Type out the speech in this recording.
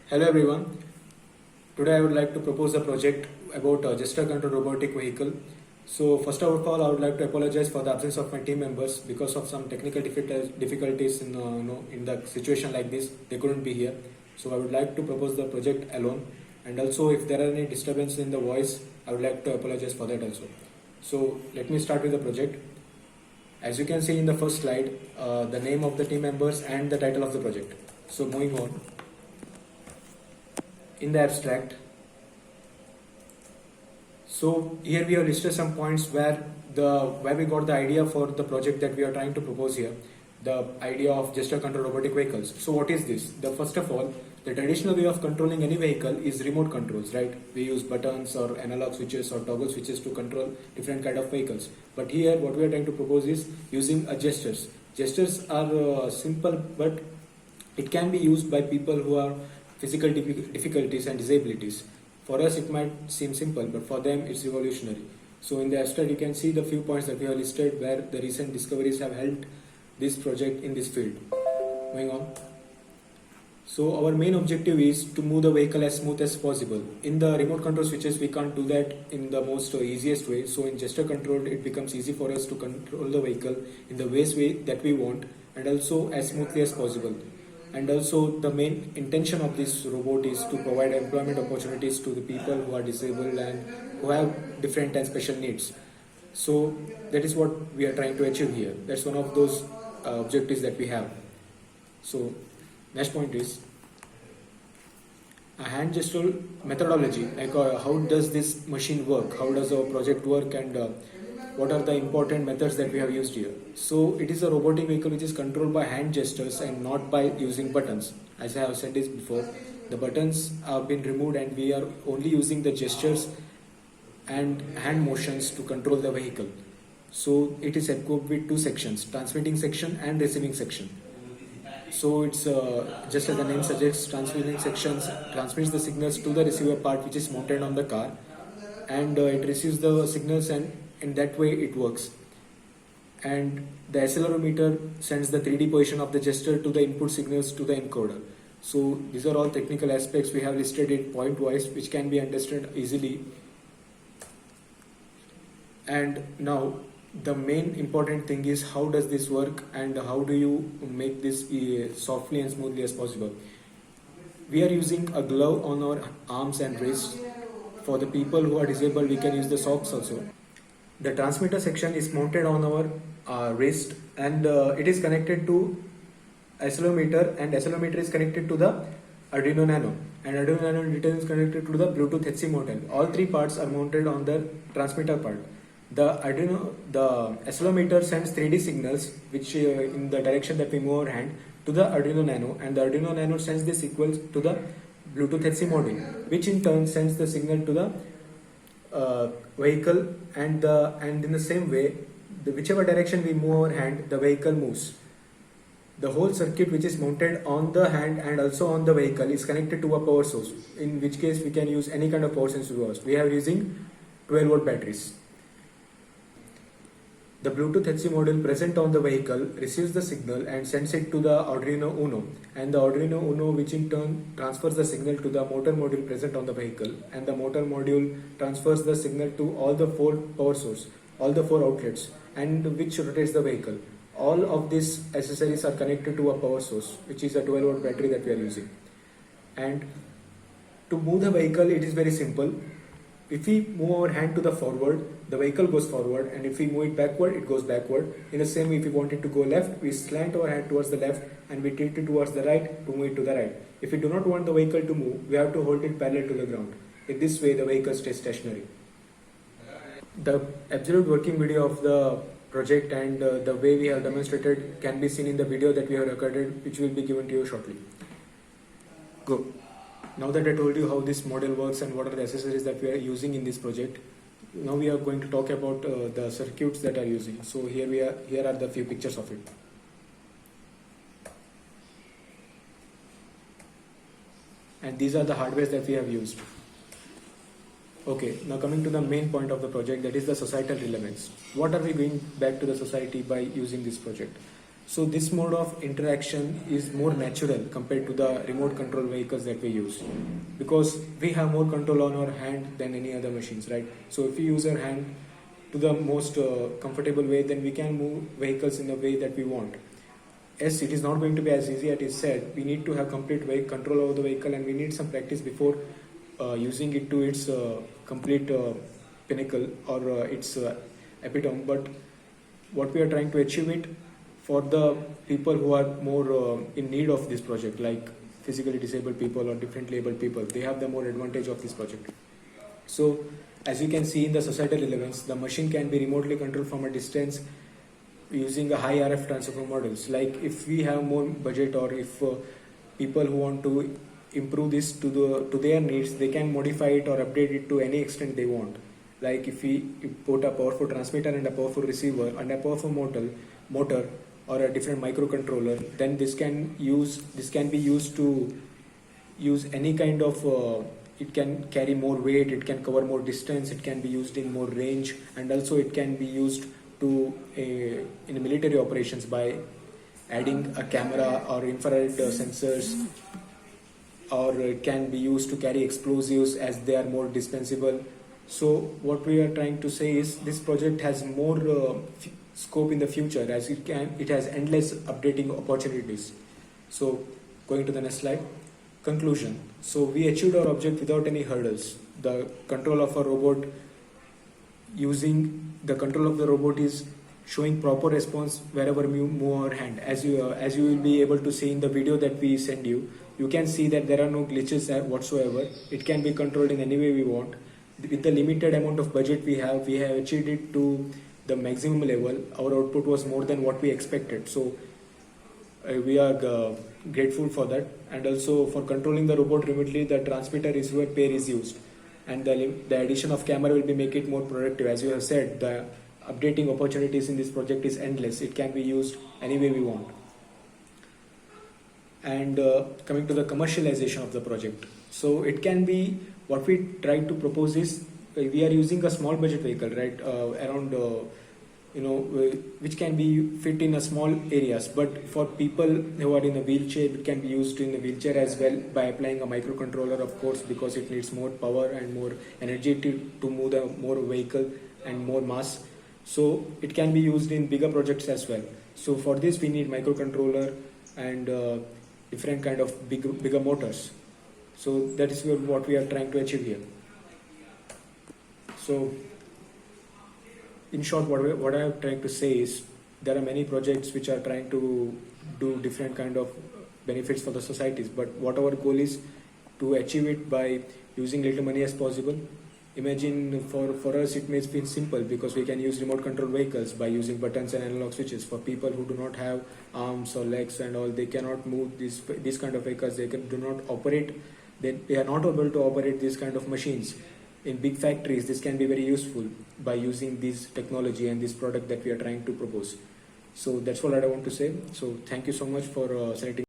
Hello everyone. Today I would like to propose a project about a gesture control robotic vehicle. So first of all, I would like to apologize for the absence of my team members because of some technical difficulties in the situation like this. They couldn't be here. So I would like to propose the project alone. And also, if there are any disturbance in the voice, I would like to apologize for that also. So let me start with the project. As you can see in the first slide, the name of the team members and the title of the project. So moving on. In the abstract, so here we have listed some points where we got the idea for the project that we are trying to propose here, the idea of gesture control robotic vehicles. So what is this? The first of all, the traditional way of controlling any vehicle is remote controls, right? We use buttons or analog switches or toggle switches to control different kind of vehicles. But here what we are trying to propose is using gestures. Gestures are simple, but it can be used by people who are physical difficulties and disabilities. For us, it might seem simple, but for them, it's revolutionary. So, in the abstract, you can see the few points that we have listed where the recent discoveries have helped this project in this field. Moving on. So, our main objective is to move the vehicle as smooth as possible. In the remote control switches, we can't do that in the most easiest way. So, in gesture control, it becomes easy for us to control the vehicle in the way that we want and also as smoothly as possible. And also the main intention of this robot is to provide employment opportunities to the people who are disabled and who have different and special needs. So that is what we are trying to achieve here. That's one of those objectives that we have. So next point is a hand gestural methodology, like how does this machine work, how does our project work, and what are the important methods that we have used here. So it is a robotic vehicle which is controlled by hand gestures and not by using buttons. As I have said this before, the buttons have been removed and we are only using the gestures and hand motions to control the vehicle. So it is equipped with two sections, transmitting section and receiving section. So it's just as the name suggests, transmitting sections transmits the signals to the receiver part which is mounted on the car, and it receives the signals, and in that way it works. And the accelerometer sends the 3D position of the gesture to the input signals to the encoder. So these are all technical aspects we have listed in point wise, which can be understood easily. And now the main important thing is how does this work and how do you make this softly and smoothly as possible. We are using a glove on our arms and wrists. For the people who are disabled, we can use the socks also. The transmitter section is mounted on our wrist, and it is connected to accelerometer, and accelerometer is connected to the Arduino Nano, and Arduino Nano in return is connected to the Bluetooth HC modem. All three parts are mounted on the transmitter part. The accelerometer sends 3D signals which in the direction that we move our hand to the Arduino Nano, and the Arduino Nano sends this equals to the Bluetooth HC modem, which in turn sends the signal to the vehicle, and in the same way, whichever direction we move our hand, the vehicle moves. The whole circuit which is mounted on the hand and also on the vehicle is connected to a power source, in which case we can use any kind of power source we want. We are using 12-volt batteries. The Bluetooth HC module present on the vehicle receives the signal and sends it to the Arduino Uno, and the Arduino Uno which in turn transfers the signal to the motor module present on the vehicle, and the motor module transfers the signal to all the four power sources, all the four outlets, and which rotates the vehicle. All of these accessories are connected to a power source, which is a 12-volt battery that we are using. And to move the vehicle, it is very simple. If we move our hand to the forward, the vehicle goes forward, and if we move it backward, it goes backward. In the same way, if we want it to go left, we slant our hand towards the left and we tilt it towards the right to move it to the right. If we do not want the vehicle to move, we have to hold it parallel to the ground. In this way, the vehicle stays stationary. The absolute working video of the project and the way we have demonstrated can be seen in the video that we have recorded, which will be given to you shortly. Go. Now that I told you how this model works and what are the accessories that we are using in this project, now we are going to talk about the circuits that are using. So here are the few pictures of it. And these are the hardware that we have used. Okay, now coming to the main point of the project, that is the societal relevance. What are we giving back to the society by using this project? So this mode of interaction is more natural compared to the remote control vehicles that we use, because we have more control on our hand than any other machines, right? So if we use our hand to the most comfortable way, then we can move vehicles in the way that we want. Yes, it is not going to be as easy as it is said. We need to have complete control over the vehicle, and we need some practice before using it to its complete pinnacle or its epitome. But what we are trying to achieve it for the people who are more in need of this project, like physically disabled people or differently able people, they have the more advantage of this project. So as you can see in the societal relevance, the machine can be remotely controlled from a distance using a high RF transfer models. Like if we have more budget, or if people who want to improve this to their needs, they can modify it or update it to any extent they want. Like if we put a powerful transmitter and a powerful receiver and a powerful motor or a different microcontroller, then this can be used to use any kind of it can carry more weight, it can cover more distance, it can be used in more range, and also it can be used to in military operations by adding a camera or infrared sensors, or it can be used to carry explosives as they are more dispensable. So what we are trying to say is this project has more scope in the future, as it has endless updating opportunities. So going to the next slide. Conclusion. So we achieved our object without any hurdles. The control of a robot is showing proper response wherever we move our hand. As you will be able to see in the video that we send you, you can see that there are no glitches whatsoever. It can be controlled in any way we want. With the limited amount of budget we have achieved it to the maximum level. Our output was more than what we expected. So we are grateful for that. And also for controlling the robot remotely, the transmitter receiver pair is used, and the addition of camera will make it more productive. As you have said, the updating opportunities in this project is endless. It can be used any way we want. And coming to the commercialization of the project, so it can be, what we try to propose is we are using a small budget vehicle, right, around which can be fit in a small areas, but for people who are in a wheelchair, it can be used in a wheelchair as well by applying a microcontroller, of course, because it needs more power and more energy to move the more vehicle and more mass. So it can be used in bigger projects as well. So for this we need microcontroller and different kind of bigger motors. So that is what we are trying to achieve here. So in short, what I am trying to say is there are many projects which are trying to do different kind of benefits for the societies, but what our goal is to achieve it by using little money as possible. Imagine for us it may be simple because we can use remote control vehicles by using buttons and analog switches. For people who do not have arms or legs and all, they cannot move these kind of vehicles. They do not operate. They are not able to operate these kind of machines. In big factories, this can be very useful by using this technology and this product that we are trying to propose. So that's all I want to say. So thank you so much for selecting